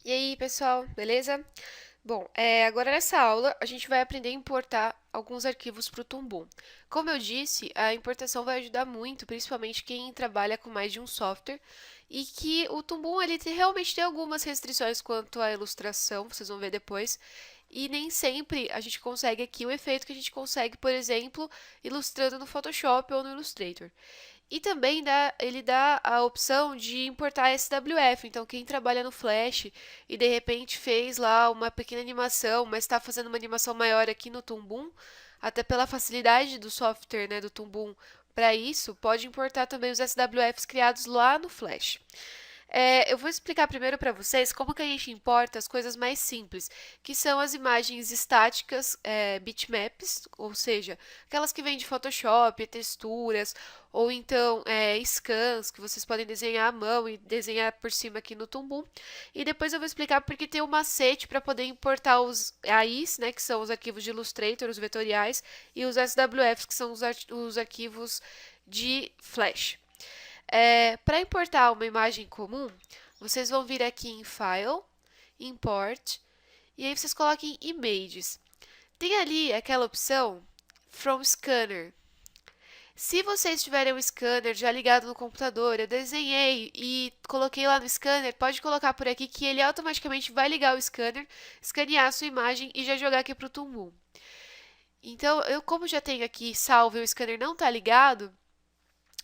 E aí, pessoal, beleza? Bom, agora nessa aula a gente vai aprender a importar alguns arquivos para o Tumbum. Como eu disse, a importação vai ajudar muito, principalmente quem trabalha com mais de um software, e que o Tumbum realmente tem algumas restrições quanto à ilustração, vocês vão ver depois, e nem sempre a gente consegue aqui o efeito que a gente consegue, por exemplo, ilustrando no Photoshop ou no Illustrator. E também ele dá a opção de importar SWF. Então, quem trabalha no Flash e de repente fez lá uma pequena animação, mas está fazendo uma animação maior aqui no Tumbum, até pela facilidade do software, né, do Tumbum para isso, pode importar também os SWFs criados lá no Flash. Eu vou explicar primeiro para vocês como que a gente importa as coisas mais simples, que são as imagens estáticas, bitmaps, ou seja, aquelas que vêm de Photoshop, texturas, ou então scans, que vocês podem desenhar à mão e desenhar por cima aqui no Tumbum. E depois eu vou explicar porque tem um macete para poder importar os AIs, né, que são os arquivos de Illustrator, os vetoriais, e os SWFs, que são os arquivos de Flash. Para importar uma imagem comum, vocês vão vir aqui em File, Import, e aí vocês coloquem Images. Tem ali aquela opção From Scanner. Se vocês tiverem um scanner já ligado no computador, eu desenhei e coloquei lá no scanner, pode colocar por aqui que ele automaticamente vai ligar o scanner, escanear a sua imagem e já jogar aqui para o Tumbum. Então, como já tenho aqui salvo e o scanner não está ligado,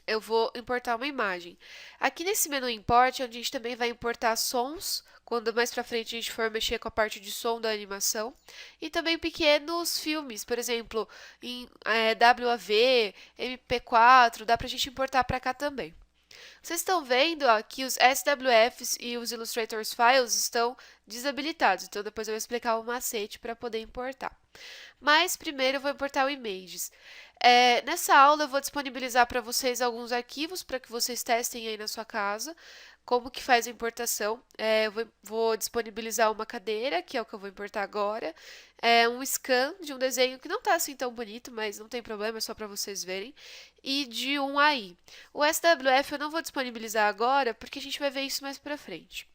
eu vou importar uma imagem. Aqui nesse menu Import, onde a gente também vai importar sons, quando mais pra frente a gente for mexer com a parte de som da animação, e também pequenos filmes, por exemplo, em WAV, MP4, dá pra gente importar para cá também. Vocês estão vendo ó, que os SWFs e os Illustrators Files estão desabilitados, então depois eu vou explicar o macete para poder importar. Mas primeiro eu vou importar o Images. Nessa aula eu vou disponibilizar para vocês alguns arquivos para que vocês testem aí na sua casa como que faz a importação. Eu vou disponibilizar uma cadeira, que é o que eu vou importar agora, um scan de um desenho que não está assim tão bonito, mas não tem problema, é só para vocês verem, e de um AI. O SWF eu não vou disponibilizar agora, porque a gente vai ver isso mais para frente.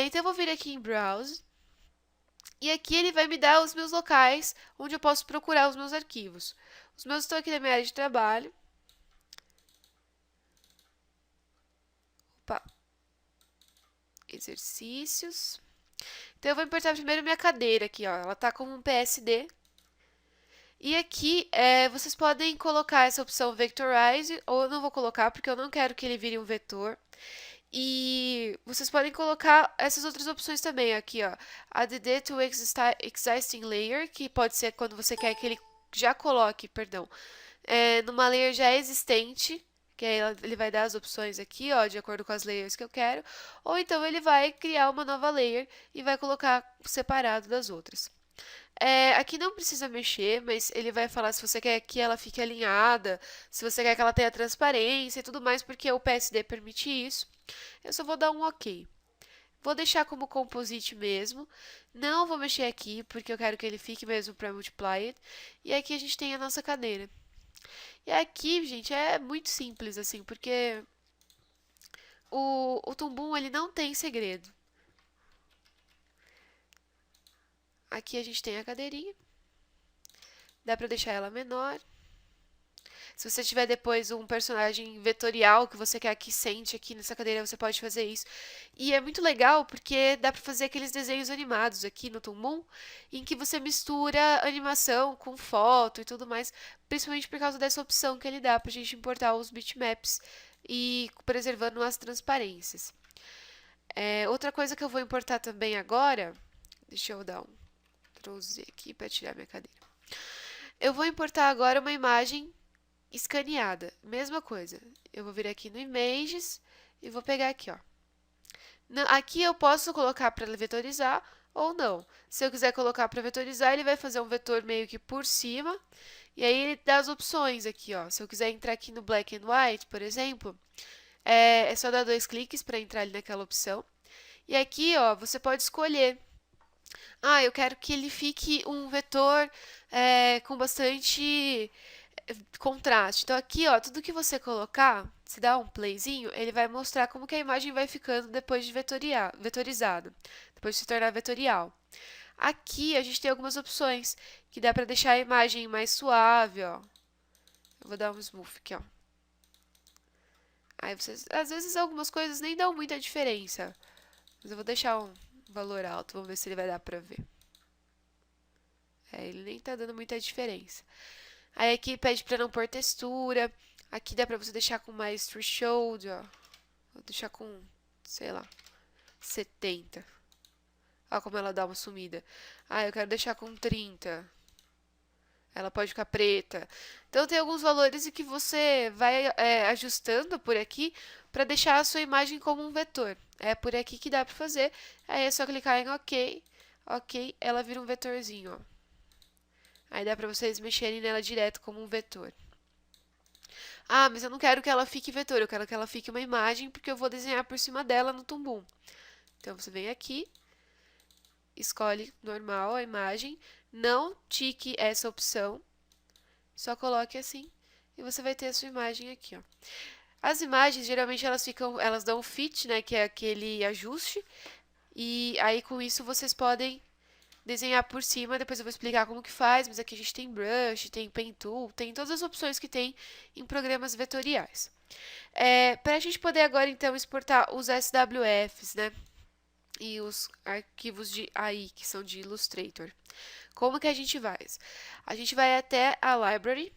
Então eu vou vir aqui em Browse, e aqui ele vai me dar os meus locais onde eu posso procurar os meus arquivos. Os meus estão aqui na minha área de trabalho. Opa, exercícios. Então eu vou importar primeiro minha cadeira aqui, ó. Ela está como um PSD. E aqui vocês podem colocar essa opção Vectorize, ou eu não vou colocar porque eu não quero que ele vire um vetor. E vocês podem colocar essas outras opções também aqui, ó. Add to existing layer, que pode ser quando você quer que ele já coloque, perdão, numa layer já existente, que aí ele vai dar as opções aqui, ó, de acordo com as layers que eu quero, ou então ele vai criar uma nova layer e vai colocar separado das outras. Aqui não precisa mexer, mas ele vai falar se você quer que ela fique alinhada, se você quer que ela tenha transparência e tudo mais, porque o PSD permite isso. Eu só vou dar um OK. Vou deixar como composite mesmo. Não vou mexer aqui, porque eu quero que ele fique mesmo para multiply. E aqui a gente tem a nossa cadeira. E aqui, gente, é muito simples, assim, porque o Tumbum, ele não tem segredo. Aqui a gente tem a cadeirinha. Dá pra deixar ela menor. Se você tiver depois um personagem vetorial que você quer que sente aqui nessa cadeira, você pode fazer isso. E é muito legal porque dá pra fazer aqueles desenhos animados aqui no Tumbum, em que você mistura animação com foto e tudo mais, principalmente por causa dessa opção que ele dá pra gente importar os bitmaps e preservando as transparências. Outra coisa que eu vou importar também agora, deixa eu dar um Ctrl+Z aqui para tirar minha cadeira. Eu vou importar agora uma imagem escaneada. Mesma coisa. Eu vou vir aqui no Images e vou pegar aqui, ó. Aqui eu posso colocar para vetorizar ou não. Se eu quiser colocar para vetorizar, ele vai fazer um vetor meio que por cima. E aí ele dá as opções aqui, ó. Se eu quiser entrar aqui no Black and White, por exemplo, é só dar 2 cliques para entrar ali naquela opção. E aqui, ó, você pode escolher. Eu quero que ele fique um vetor com bastante contraste. Então aqui, ó, tudo que você colocar, se dá um playzinho, ele vai mostrar como que a imagem vai ficando depois de vetorizado, depois de se tornar vetorial. Aqui a gente tem algumas opções que dá para deixar a imagem mais suave, ó. Eu vou dar um smooth aqui, ó. Aí vocês, às vezes algumas coisas nem dão muita diferença, mas eu vou deixar um valor alto, vamos ver se ele vai dar para ver. Ele nem tá dando muita diferença. Aí aqui pede para não pôr textura. Aqui dá para você deixar com mais threshold, ó. Vou deixar com, sei lá, 70. Olha como ela dá uma sumida. Ah, eu quero deixar com 30. Ela pode ficar preta. Então tem alguns valores que você vai ajustando por aqui para deixar a sua imagem como um vetor. É por aqui que dá para fazer. Aí é só clicar em OK. OK, ela vira um vetorzinho, ó. Aí dá para vocês mexerem nela direto como um vetor. Ah, mas eu não quero que ela fique vetor, eu quero que ela fique uma imagem porque eu vou desenhar por cima dela no Toon. Então você vem aqui, escolhe normal a imagem, não tique essa opção, só coloque assim e você vai ter a sua imagem aqui, ó. As imagens geralmente elas dão fit, né, que é aquele ajuste, e aí com isso vocês podem desenhar por cima, depois eu vou explicar como que faz, mas aqui a gente tem brush, tem pen tool, tem todas as opções que tem em programas vetoriais. Para a gente poder agora então exportar os SWFs, né, e os arquivos de AI, que são de Illustrator. Como que a gente faz? A gente vai até a library,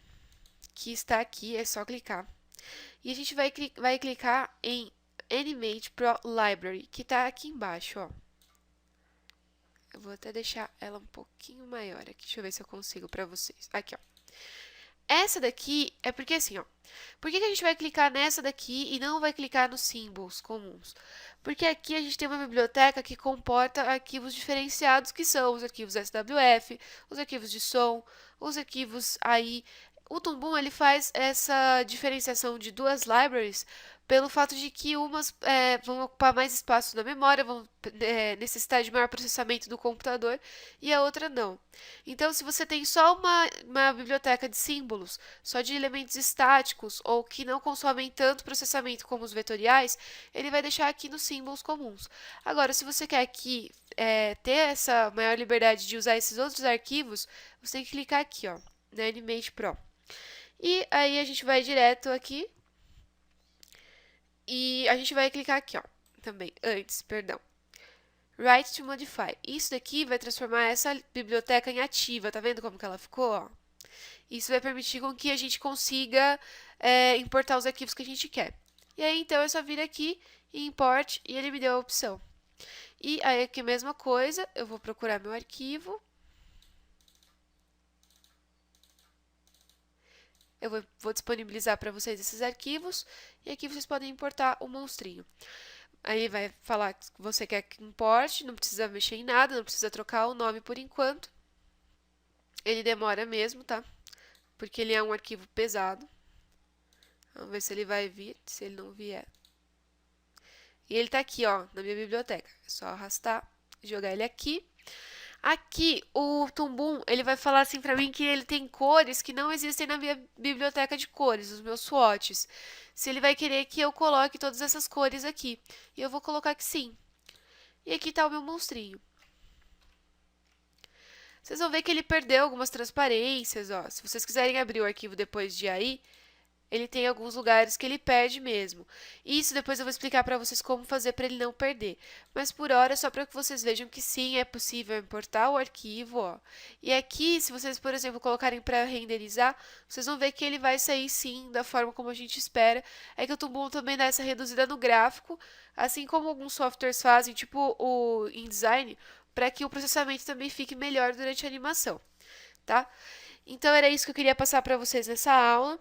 que está aqui, é só clicar. E a gente vai clicar em Animate Pro Library, que está aqui embaixo, ó. Eu vou até deixar ela um pouquinho maior aqui. Deixa eu ver se eu consigo para vocês. Aqui, ó. Essa daqui é porque assim, ó. Por que a gente vai clicar nessa daqui e não vai clicar nos símbolos comuns? Porque aqui a gente tem uma biblioteca que comporta arquivos diferenciados, que são os arquivos SWF, os arquivos de som, os arquivos AI. O Toon ele faz essa diferenciação de duas libraries pelo fato de que umas vão ocupar mais espaço na memória, vão necessitar de maior processamento do computador, e a outra não. Então, se você tem só uma biblioteca de símbolos, só de elementos estáticos, ou que não consomem tanto processamento como os vetoriais, ele vai deixar aqui nos símbolos comuns. Agora, se você quer aqui ter essa maior liberdade de usar esses outros arquivos, você tem que clicar aqui, ó, na Animate Pro. E aí a gente vai direto aqui e a gente vai clicar aqui, ó, também, perdão. Write to modify. Isso daqui vai transformar essa biblioteca em ativa, tá vendo como que ela ficou, ó? Isso vai permitir com que a gente consiga importar os arquivos que a gente quer. E aí, então, eu só vir aqui e import e ele me deu a opção. E aí, aqui, mesma coisa, eu vou procurar meu arquivo. Eu vou disponibilizar para vocês esses arquivos e aqui vocês podem importar o monstrinho. Aí vai falar que você quer que importe, não precisa mexer em nada, não precisa trocar o nome por enquanto. Ele demora mesmo, tá? Porque ele é um arquivo pesado. Vamos ver se ele vai vir, se ele não vier. E ele tá aqui, ó, na minha biblioteca. É só arrastar, jogar ele aqui. Aqui, o Toon, ele vai falar assim pra mim que ele tem cores que não existem na minha biblioteca de cores, os meus swatches. Se ele vai querer que eu coloque todas essas cores aqui. E eu vou colocar que sim. E aqui tá o meu monstrinho. Vocês vão ver que ele perdeu algumas transparências, ó. Se vocês quiserem abrir o arquivo depois de aí, ele tem alguns lugares que ele perde mesmo. Isso depois eu vou explicar para vocês como fazer para ele não perder. Mas por hora, só para que vocês vejam que sim, é possível importar o arquivo, ó. E aqui, se vocês, por exemplo, colocarem para renderizar, vocês vão ver que ele vai sair sim da forma como a gente espera. É que o Toon também dá essa reduzida no gráfico, assim como alguns softwares fazem, tipo o InDesign, para que o processamento também fique melhor durante a animação, tá? Então era isso que eu queria passar para vocês nessa aula.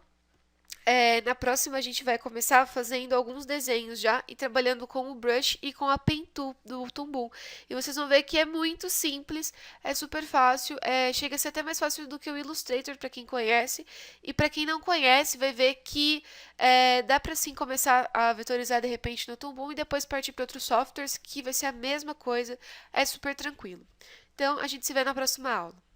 Na próxima a gente vai começar fazendo alguns desenhos já e trabalhando com o brush e com a pen tool do Toon. E vocês vão ver que é muito simples, é super fácil, chega a ser até mais fácil do que o Illustrator para quem conhece. E para quem não conhece, vai ver que dá para sim começar a vetorizar de repente no Toon e depois partir para outros softwares que vai ser a mesma coisa, é super tranquilo. Então a gente se vê na próxima aula.